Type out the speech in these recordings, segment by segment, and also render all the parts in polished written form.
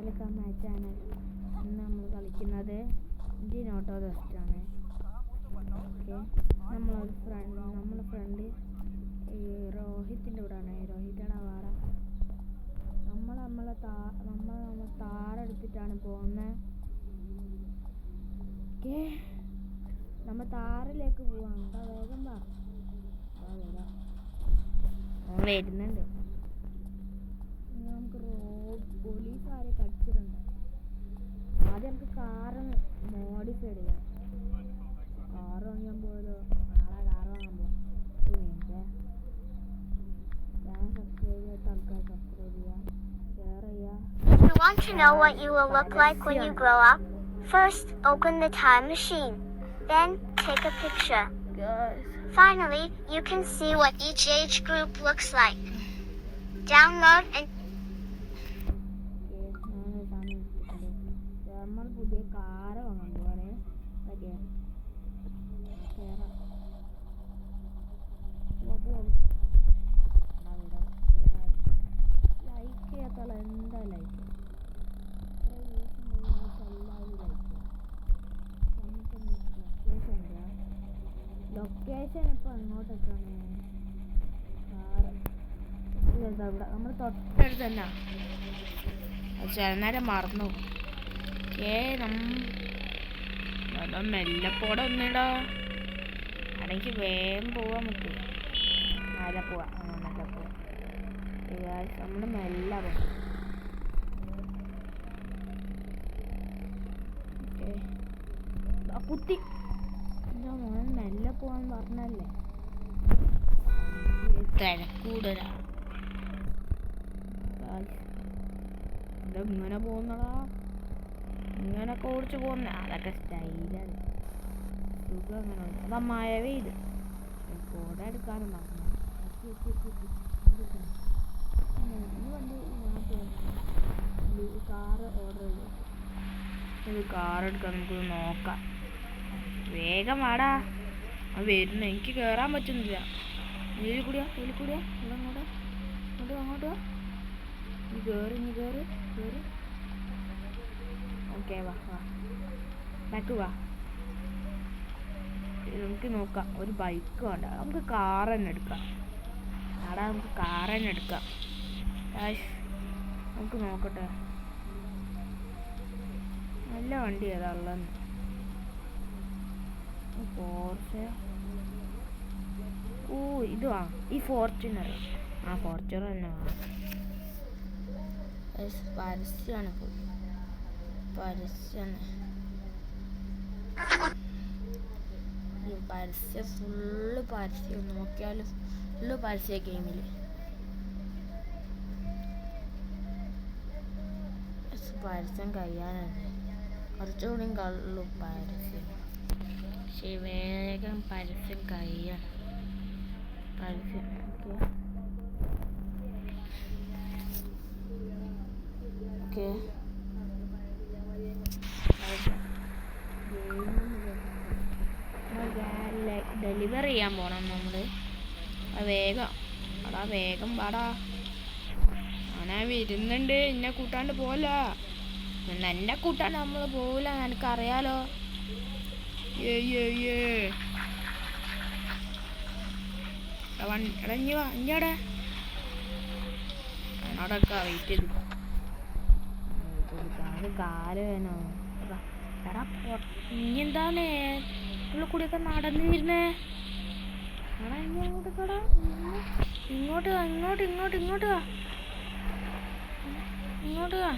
Welcome my channel. ഇന്ന് നമ്മൾ കളിക്കുന്നത് ഇന്ത്യൻ ഓട്ടോ ദസ്റ്റാണ്. ഓക്കെ, നമ്മളെ ഫ്രണ്ട് രോഹിത്തിൻ്റെ കൂടെയാണ്. രോഹിത്താണ് വാറ. നമ്മളെ താറെടുത്തിട്ടാണ് പോകുന്നത്. ഓക്കെ, നമ്മൾ താറിലേക്ക് പോവാണ്. എന്താ വേഗം വാ, വരുന്നുണ്ട്. നമുക്ക് പോലീസുകാരെ കടിച്ചിട്ടുണ്ട്. ആദ്യം നമുക്ക് കാറ് മോഡിഫൈ ചെയ്യാം. കാറ് വാങ്ങാൻ പോയല്ലോ. നാളെ കാറ് വാങ്ങാൻ പോവാം. സബ്സ്ക്രൈബ് ചെയ്യാത്ത ആൾക്കാർ സബ്സ്ക്രൈബ് ചെയ്യുക, ഷെയർ ചെയ്യുക. You want to know what you will look like when you grow up? First, open the time machine. Then, take a picture. Finally, you can see what each age group looks like. Download and നമ്മൾ പുതിയ car വാങ്ങാൻ പോവാണ്. Like ചെയ്യാത്തോളം എന്താ like? Location ഇപ്പൊ അങ്ങോട്ടൊക്കെയാണ്. Car ഇവിടെ നമ്മൾ തൊട്ടടുത്ത് തന്നെ. ചില നേരം മറന്നു. മെല്ലപ്പോടെ ഒന്നിടാ. ആണെങ്കിൽ വേഗം പോവാൻ നമുക്ക്. മെല്ലെ പോവാം. നമ്മൾ മെല്ലെ പോവാം. കുത്തി മോൻ മെല്ലെ പോവാൻ പറഞ്ഞല്ലേ. തിരക്കൂടലാണ്. ഇങ്ങനെ പോകുന്നടാ, ഇങ്ങനൊക്കെ ഓടിച്ച് പോകുന്ന അതൊക്കെ സ്റ്റൈലാണ്. സുഖം അങ്ങനെ ഉണ്ട്. അതാ മഴ പെയ്ത് കോട എടുക്കാനും പറഞ്ഞു. വണ്ടി കാറ് ഓർഡർ ചെയ്തു. ഇത് കാർ എടുക്കാൻ നമുക്ക് നോക്കാം. വേഗം വാടാ. അത് വരുന്നു. എനിക്ക് കയറാൻ പറ്റുന്നില്ല. ഇതിൽ കൂടിയാ ഇവിടെ അങ്ങോട്ട് വാ. നീ കയറി. ഓക്കെ, വാ ബാക്ക് വാ. നമുക്ക് നോക്കാം. ഒരു ബൈക്ക് വേണ്ട, നമുക്ക് കാർ തന്നെ എടുക്കാം. നമുക്ക് കാർ തന്നെ എടുക്കാം. നമുക്ക് നോക്കട്ടെ നല്ല വണ്ടി ഏതാ ഉള്ളതെന്ന്. ഫോർച്ച്. ഇത് വാങ്ങാം. ഈ ഫോർച്യൂണർ. ഫോർച്യൂണർ തന്നെ വാങ്ങാം. പരസ്യമാണ്. പരസ്യം ഫുള്ള് പരസ്യം. നോക്കിയാലും ഫുള്ള് പരസ്യ ഗെയിമിൽ. പരസ്യം കഴിയാനുണ്ട്. കുറച്ചുകൂടി കള്ളു പരസ്യം. പക്ഷേ വേഗം പരസ്യം കഴിയാൻ. പരസ്യം ഓക്കെ. ഡെലിവറി ചെയ്യാൻ പോണം നമ്മൾ. വേഗം പാടാ. ഞാനാ വരുന്നുണ്ട്. എന്നെ കൂട്ടാണ്ട് പോല. എന്നെ കൂട്ടാണ്ട് നമ്മൾ പോവില്ല, എനിക്കറിയാലോ. ഇഞ്ഞടെ എന്നോടൊക്കെ വെയിറ്റ് ചെയ്തു. കാല് വേണോ? എടാ ഇനി എന്താന്നേ ഉള്ള കൂടിയൊക്കെ നടന്നിരുന്നേ. എടാ ഇങ്ങോട്ട് വാ.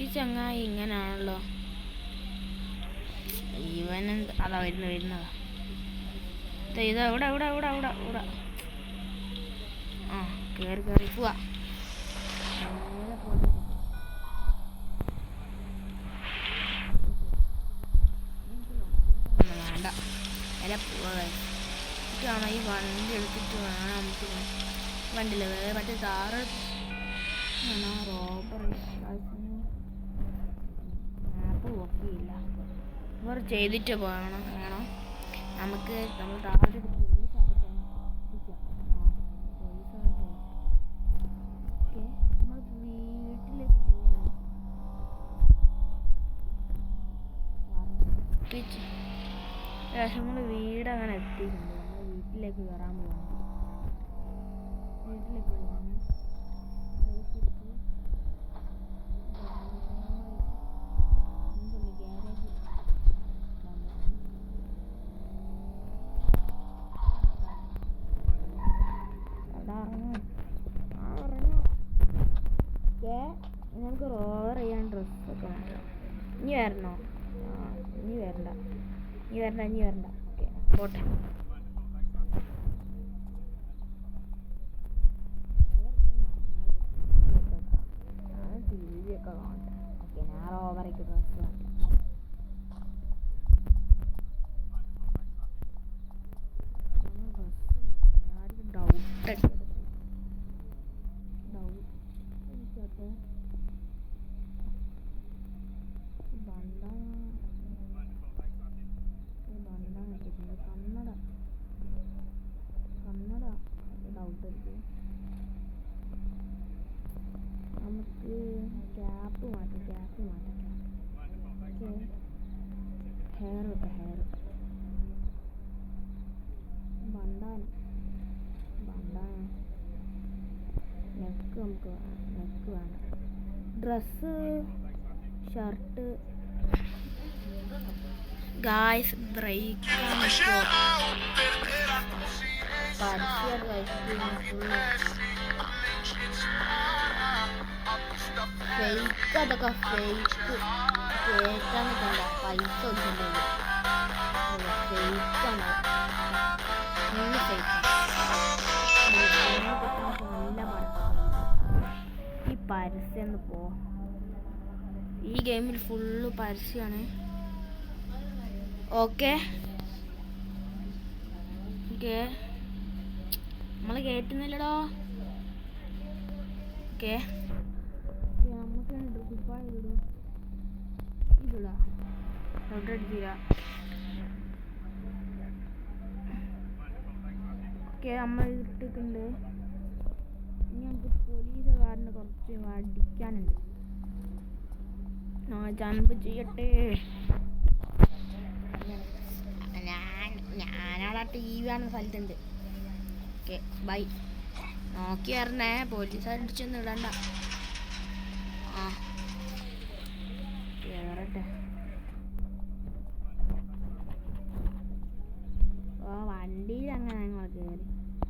ഈ ചങ്ങായി ഇങ്ങനാണല്ലോ. ഇവനെന്ത് അതാ വരുന്നതാ. ഇതാ ഇവിടെ. കേറി പോവാ. വേണ്ട, അല്ല പോവാ. ഈ വണ്ടി എടുത്തിട്ട് വേണം നമുക്ക്. വണ്ടിയില്ല മറ്റേ താറ് റോബറി ആപ്പ് നോക്കിയില്ല. ഇവർ ചെയ്തിട്ട് വേണം നമുക്ക്. നമ്മൾ താഴെ നമ്മൾ വീട്ടിലേക്ക് പോവാണ്. ഉറപ്പിച്ച് നമ്മൾ വീട് അങ്ങനെ എത്തിയിട്ടുണ്ട്. നമ്മൾ വീട്ടിലേക്ക് കയറാൻ പോവാണ്. വീട്ടിലേക്ക് പോവാണ്. നമുക്ക് റോവർ ചെയ്യാൻ ഡ്രസ്സൊക്കെ വേണം. ഇനി വരണോ? ഇനി വരണ്ട. ഓക്കെ പോട്ടെ. TV ഒക്കെ കാണട്ടെ. ഓക്കെ ഞാൻ റോവറേക്ക് ഡ്രസ്സ് വേണ്ട. നമുക്ക് ക്യാപ്പ് മാറ്റാം. ഹെയർ ബണ്ടാന നെക്ക് വേണം. Dress shirt guys break fake. അതൊക്കെ ഫേക്ക് കേൾക്കാന്ന് കണ്ട പൈസ ഒന്നുമില്ല. ഫേക്കാണ് നല്ല ഈ പരസ്യം പോ. ഈ ഗെയിമിൽ ഫുള്ള് പരസ്യമാണ്. ഓക്കെ നമ്മള് കേട്ടുന്നില്ലടോ. ഓക്കെ നമുക്ക് ഇതിടാ ഓക്കെ നമ്മൾ ഇട്ടിട്ടുണ്ട്. ഇനി നമുക്ക് പോലീസുകാരനെ കുറച്ച് അടിക്കാനുണ്ട്. ജമ്പ് ചെയ്യട്ടെ. ഞാനവിടെ TV കാണുന്ന സ്ഥലത്തുണ്ട്. Okay bye. നോക്കി വരണേ, പോലീസുകാരടിച്ചൊന്നും ഇടണ്ട. കേറട്ടെ. വണ്ടിയിൽ അങ്ങനെ ഞങ്ങൾ കയറി.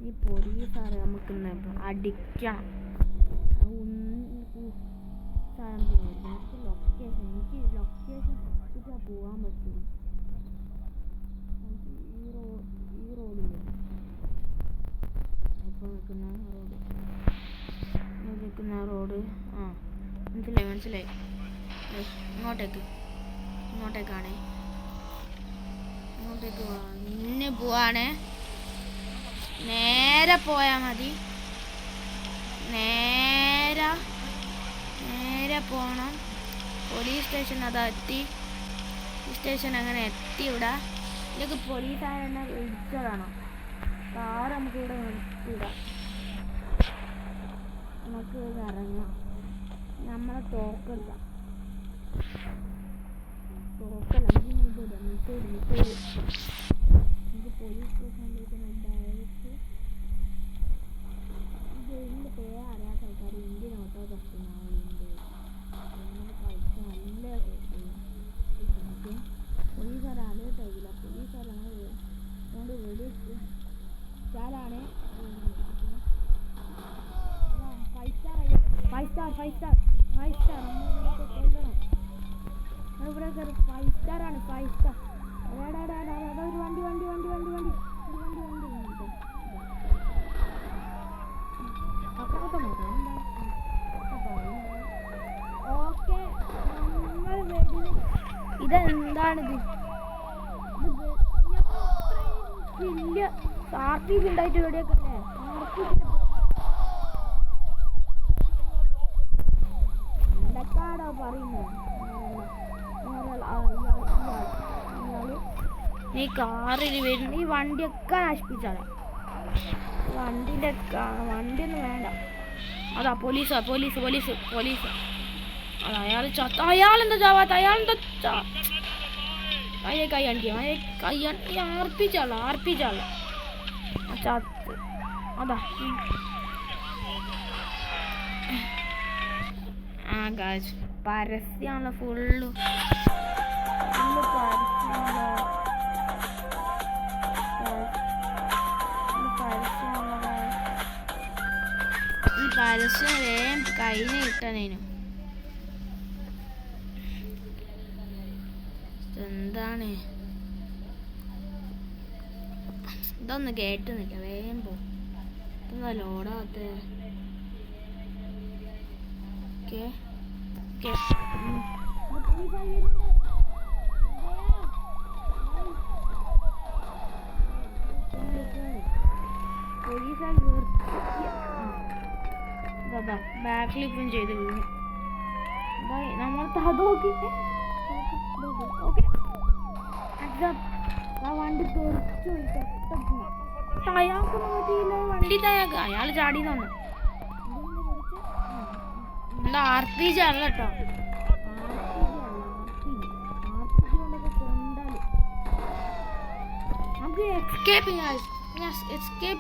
ഈ പോലീസുകാർ നമുക്ക് അടിക്കണം. എനിക്ക് ലൊക്കേഷൻ പോകാൻ പറ്റും. ഈ റോഡിൽ അപ്പോൾ നിൽക്കുന്ന റോഡ് മനസ്സിലായി. ഇങ്ങോട്ടേക്കാണേ. ഇങ്ങോട്ടേക്ക് പോവാണേ. നേരെ പോയാൽ മതി. നേരെ പോകണം. പോലീസ് സ്റ്റേഷൻ അതാ എത്തി. ഈ സ്റ്റേഷൻ അങ്ങനെ എത്തി. ഇവിടെ ഇതൊക്കെ പോലീസുകാരെന്നെ വിളിച്ചതാണോ? കാർ നമുക്ക് ഇവിടെ നിർത്തിയിടാം. നമുക്ക് ഇറങ്ങാം. നമ്മളെ ടോക്കല്ല നമുക്ക് പോലീസ് സ്റ്റേഷനിലേക്ക് ഡയറക്റ്റ് ഇതിൻ്റെ പേര് അറിയാത്ത ആൾക്കാർ ഇന്ത്യൻ ഓട്ടോ കസ്റ്റമറുണ്ട്. കളിച്ച നല്ല പോലീസുകാർ അറിയത്തില്ല. പോലീസുകാരാണ് അതുകൊണ്ട് വെടി സ്റ്റാറാണ്. 5 സ്റ്റാർ നമ്മളിവിടെ കൊല്ലണം. നമ്മളിവിടെ 5 സ്റ്റാറാണ്. 5 സ്റ്റാർ. ഒരു വണ്ടി ഓക്കെ ഇതെന്താണിത്? വലിയ കാർട്ടീസ് ഉണ്ടായിട്ട് ഇവിടെയൊക്കെ അല്ലേ എന്തൊക്കെയാണോ പറയുന്നത്? ഈ കാറിൽ വരുന്ന ഈ വണ്ടിയൊക്കെ നശിപ്പിച്ചാണ്. വണ്ടിയൊന്നും വേണ്ട. അതാ പോലീസ്. അയാൾ ചത്ത. അയാളെന്താ ചാവാത്ത? കൈ കാണിക്കാം ആർപ്പിച്ചാള ചത്ത് അതാ ഗായ്സ് പരസ്യമാണല്ലോ ഫുള്ള് പരസ്യം വേഗം കയ്യിൽ കിട്ടാനേനു. എന്താണ് ഇതൊന്നും കേട്ടുന്നില്ല, വേഗം പോ. ഇതൊന്നും ലോഡാത്ത ബാക്ക് ഫ്ലിപ്പും ചെയ്ത് വീണു. നമ്മൾ നോക്കി വണ്ടി തെറിച്ചു അയാൾക്ക് നോക്കിയില്ല, വണ്ടി തയ്യാക്ക അയാൾ ചാടി തന്നു. എന്താ RPG അല്ല കേട്ടോ, നമുക്ക് എസ്കേപ്പ്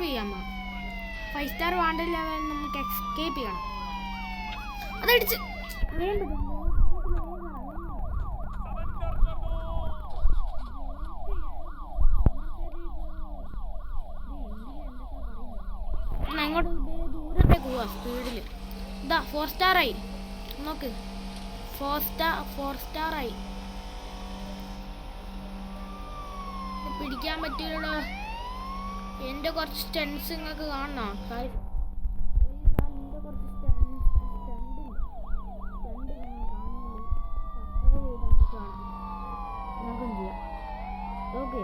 ചെയ്യാം. 5 സ്റ്റാർ വാണ്ടല്ല, നമുക്ക് എസ്കേപ്പ് ചെയ്യണം. അതടിച്ച് അങ്ങോട്ട് ദൂരത്തേക്ക് പോവാ സ്പീഡില്. ഇതാ 4 സ്റ്റാർ ആയി, നോക്ക് 4 സ്റ്റാർ ആയി. പിടിക്കാൻ പറ്റില്ലല്ലോ. എന്റെ കുറച്ച് സ്റ്റൺസ് നിങ്ങൾക്ക് കാണണോ? ഓക്കെ,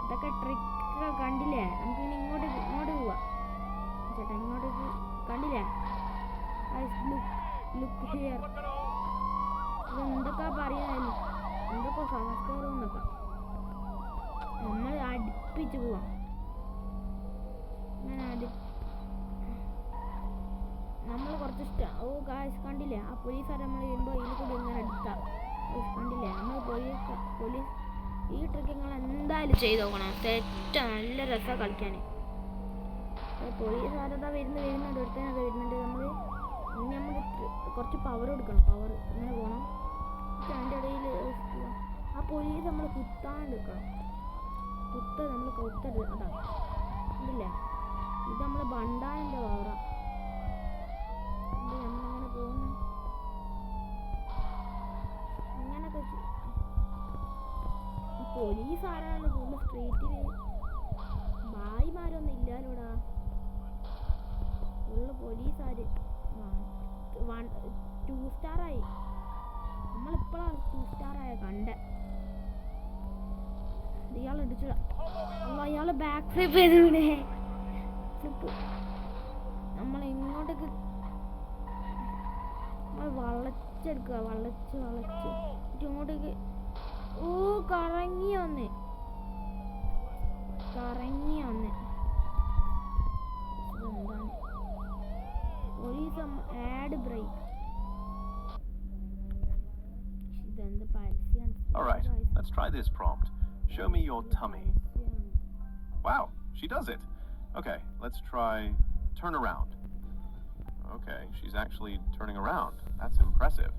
ഇതൊക്കെ ട്രിക്ക് കണ്ടില്ലേ? നമുക്ക് ഇനി ഇങ്ങോട്ട് പോവാ ചേട്ടാ, ഇങ്ങോട്ടേക്ക് കണ്ടില്ലേ? Look here. ഇതെന്തൊക്കെ പറയാനും എന്തൊക്കെ സംസ്കാരമെന്നൊക്കെ നമ്മൾ അടുപ്പിച്ച് പോവാം. നമ്മൾ കുറച്ച് ഓ ഗായ്സ് കണ്ടില്ലേ? ആ പോലീസുകാർ നമ്മൾ വരുമ്പോൾ ഇതിൽ കൂടി ഇങ്ങനെ എടുത്താ കണ്ടില്ലേ? നമ്മൾ പോലീസ് ഈ ട്രിക്ക് നിങ്ങൾ എന്തായാലും ചെയ്ത് നോക്കണം. നല്ല രസമാണ് കളിക്കാൻ. പോലീസുകാരതാ വരുന്നുണ്ട് എടുത്തത് വരുന്നുണ്ട്. നമ്മൾ കുറച്ച് പവർ കൊടുക്കണം. പവർ ഇങ്ങനെ പോകണം. അതിൻ്റെ ഇടയിൽ ആ പോലീസ് നമ്മൾ കുത്താണ്ടിരിക്കണം. നമ്മൾ കൊത്തരുത്. അതാ ഇല്ല, ഇത് നമ്മൾ ബണ്ടാൻ്റെ പവറാ. നമ്മളിങ്ങനെ പോകുന്നു ഇങ്ങനൊക്കെ. പോലീസ് ആരാണ് പോകുമ്പോൾ സ്ട്രീറ്റിൽ ഭായിമാരൊന്നും ഇല്ലാലോടാ. ഉള്ള പോലീസുകാര് 2 സ്റ്റാറായി. നമ്മളിപ്പോഴാണ് 2 സ്റ്റാറായ കണ്ട. ഇയാൾ ഇടിച്ചിട. അയാള് ബാക്ക് ഫ്ലിപ്പ് ചെയ്ത് വീണേ. നമ്മൾ ഇങ്ങോട്ടേക്ക് വളച്ചെടുക്കുക, വളച്ച് ഇങ്ങോട്ടേക്ക്. ഓ കറങ്ങി വന്ന് എന്താണ് പോലീസ് ആഡ് ബ്രേക്ക്. ഇതെന്ത് പരസ്യാണ്? Alright, let's try this prompt. Show me your tummy. Wow, she does it. Okay, let's try turn around. Okay, she's actually turning around. That's impressive.